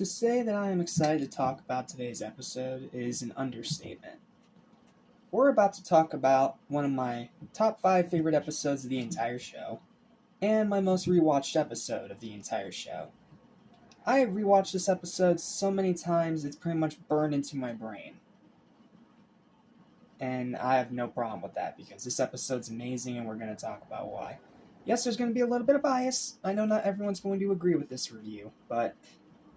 To say that I am excited to talk about today's episode is an understatement. We're about to talk about one of my top 5 favorite episodes of the entire show, and my most rewatched episode of the entire show. I have rewatched this episode so many times it's pretty much burned into my brain. And I have no problem with that because this episode's amazing and we're going to talk about why. Yes, there's going to be a little bit of bias. I know not everyone's going to agree with this review, but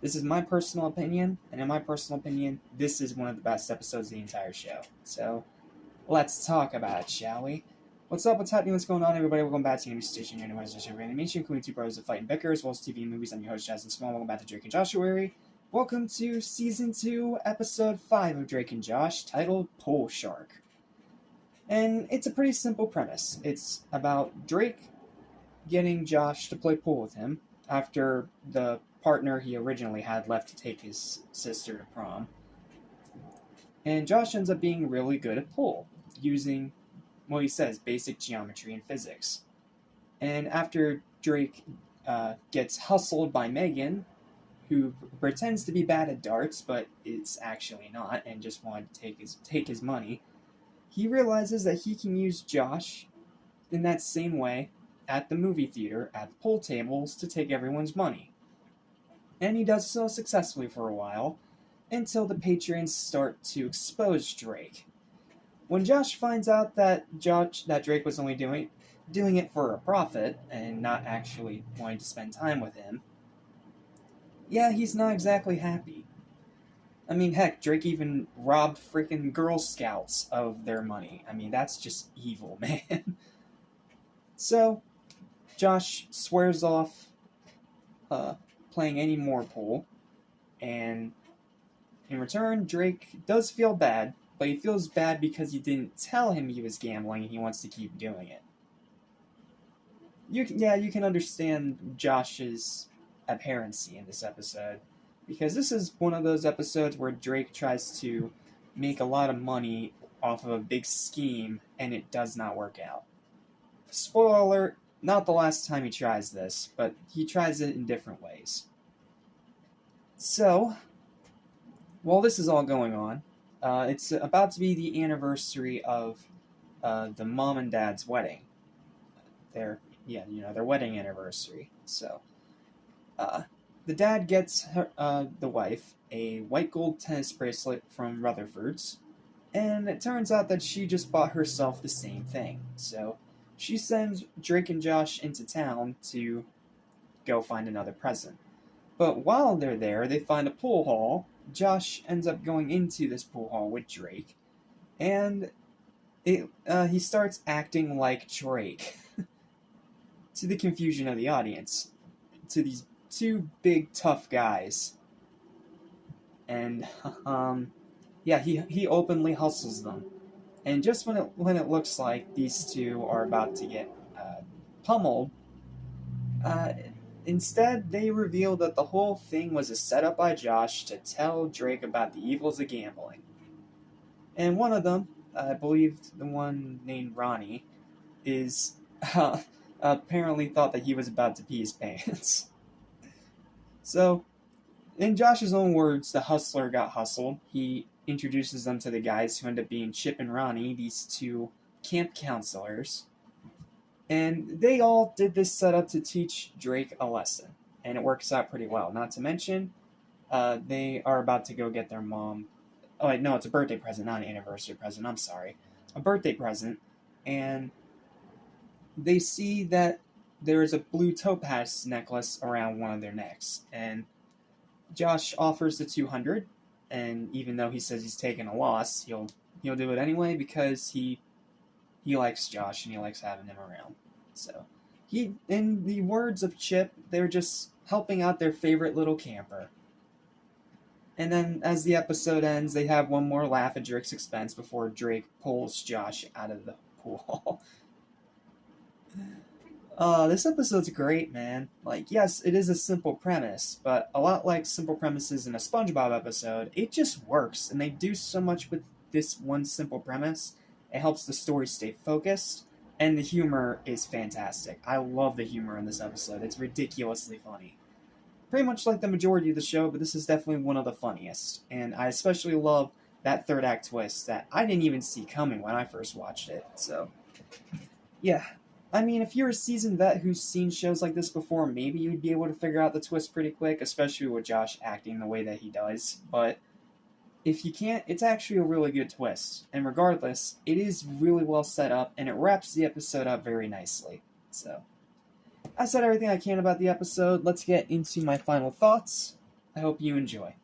this is my personal opinion, and in my personal opinion, this is one of the best episodes of the entire show. So, let's talk about it, shall we? What's up, what's happening, what's going on, everybody? Welcome back to Anime Station, your new show of animation, including two brothers that fight and bicker, as well as TV and movies. I'm your host, Jasmine Small. Welcome back to Drake and Josh-uary. Welcome to Season 2, Episode 5 of Drake and Josh, titled Pool Shark. And it's a pretty simple premise. It's about Drake getting Josh to play pool with him after the partner he originally had left to take his sister to prom. And Josh ends up being really good at pool, using, well, he says, basic geometry and physics. And after Drake gets hustled by Megan, who pretends to be bad at darts, but is actually not, and just wanted to take his money, he realizes that he can use Josh in that same way at the movie theater, at the pool tables, to take everyone's money. And he does so successfully for a while, until the patrons start to expose Drake. When Josh finds out that Drake was only doing it for a profit, and not actually wanting to spend time with him, yeah, he's not exactly happy. I mean, heck, Drake even robbed freaking Girl Scouts of their money. I mean, that's just evil, man. So, Josh swears off playing any more pool, and in return, Drake does feel bad, but he feels bad because he didn't tell him he was gambling and he wants to keep doing it. You can understand Josh's apparency in this episode, because this is one of those episodes where Drake tries to make a lot of money off of a big scheme, and it does not work out. Spoiler alert, not the last time he tries this, but he tries it in different ways. So, while this is all going on, it's about to be the anniversary of the mom and dad's wedding. Their wedding anniversary. So, the dad gets the wife a white gold tennis bracelet from Rutherford's, and it turns out that she just bought herself the same thing. So, she sends Drake and Josh into town to go find another present. But while they're there, they find a pool hall. Josh ends up going into this pool hall with Drake, and he starts acting like Drake, to the confusion of the audience, to these two big tough guys. And he openly hustles them. And just when it looks like these two are about to get pummeled, instead they reveal that the whole thing was a setup by Josh to tell Drake about the evils of gambling. And one of them, I believe the one named Ronnie, is apparently thought that he was about to pee his pants. So, in Josh's own words, the hustler got hustled. He introduces them to the guys who end up being Chip and Ronnie, these two camp counselors. And they all did this setup to teach Drake a lesson. And it works out pretty well. Not to mention, they are about to go get their mom. Oh, wait, no, it's a birthday present, not an anniversary present. I'm sorry. A birthday present. And they see that there is a blue topaz necklace around one of their necks. And Josh offers the $200. And even though he says he's taking a loss, he'll do it anyway because he likes Josh and he likes having him around. So, in the words of Chip, they're just helping out their favorite little camper. And then, as the episode ends, they have one more laugh at Drake's expense before Drake pulls Josh out of the pool. This episode's great, man. Like, yes, it is a simple premise, but a lot like simple premises in a SpongeBob episode, it just works, and they do so much with this one simple premise. It helps the story stay focused, and the humor is fantastic. I love the humor in this episode. It's ridiculously funny. pretty much like the majority of the show, but this is definitely one of the funniest. And I especially love that third act twist that I didn't even see coming when I first watched it. So, yeah. I mean, if you're a seasoned vet who's seen shows like this before, maybe you'd be able to figure out the twist pretty quick, especially with Josh acting the way that he does. But if you can't, it's actually a really good twist. And regardless, it is really well set up, and it wraps the episode up very nicely. So, I said everything I can about the episode. Let's get into my final thoughts. I hope you enjoy.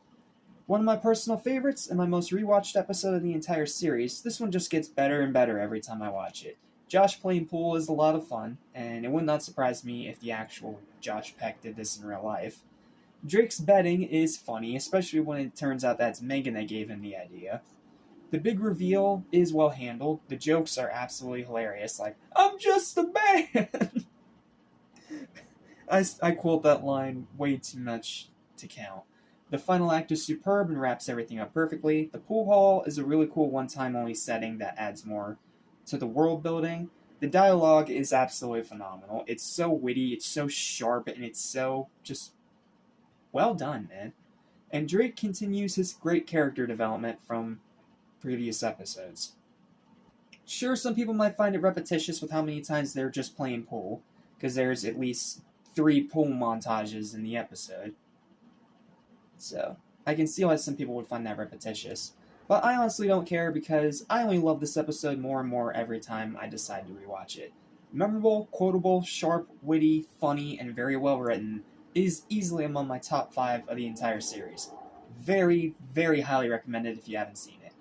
One of my personal favorites and my most rewatched episode of the entire series. This one just gets better and better every time I watch it. Josh playing pool is a lot of fun, and it would not surprise me if the actual Josh Peck did this in real life. Drake's betting is funny, especially when it turns out that's Megan that gave him the idea. The big reveal is well handled. The jokes are absolutely hilarious, like, "I'm just a man!" I quote that line way too much to count. The final act is superb and wraps everything up perfectly. The pool hall is a really cool one-time only setting that adds more to the world building. The dialogue is absolutely phenomenal. It's so witty, it's so sharp, and it's so just well done, man. And Drake continues his great character development from previous episodes. Sure, some people might find it repetitious with how many times they're just playing pool, because there's at least 3 pool montages in the episode. So, I can see why some people would find that repetitious. But I honestly don't care because I only love this episode more and more every time I decide to rewatch it. Memorable, quotable, sharp, witty, funny, and very well written, is easily among my top 5 of the entire series. Very, very highly recommended if you haven't seen it.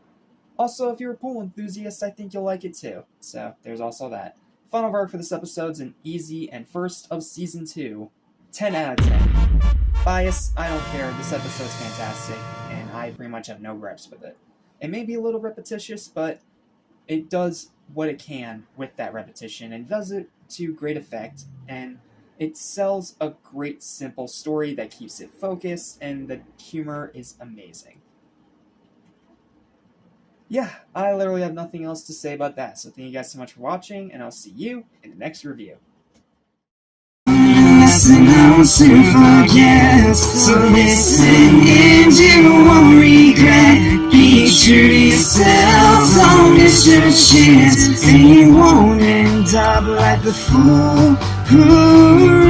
Also, if you're a pool enthusiast, I think you'll like it too. So, there's also that. Final verdict for this episode's an easy and first of season 2, 10 out of 10. Bias, I don't care, this episode's fantastic, and I pretty much have no gripes with it. It may be a little repetitious, but it does what it can with that repetition, and does it to great effect, and it sells a great simple story that keeps it focused, and the humor is amazing. Yeah, I literally have nothing else to say about that, so thank you guys so much for watching, and I'll see you in the next review. Listen, I want to forget. So listen and you won't regret. Be true to yourself, don't miss your chance, and you won't end up like the fool who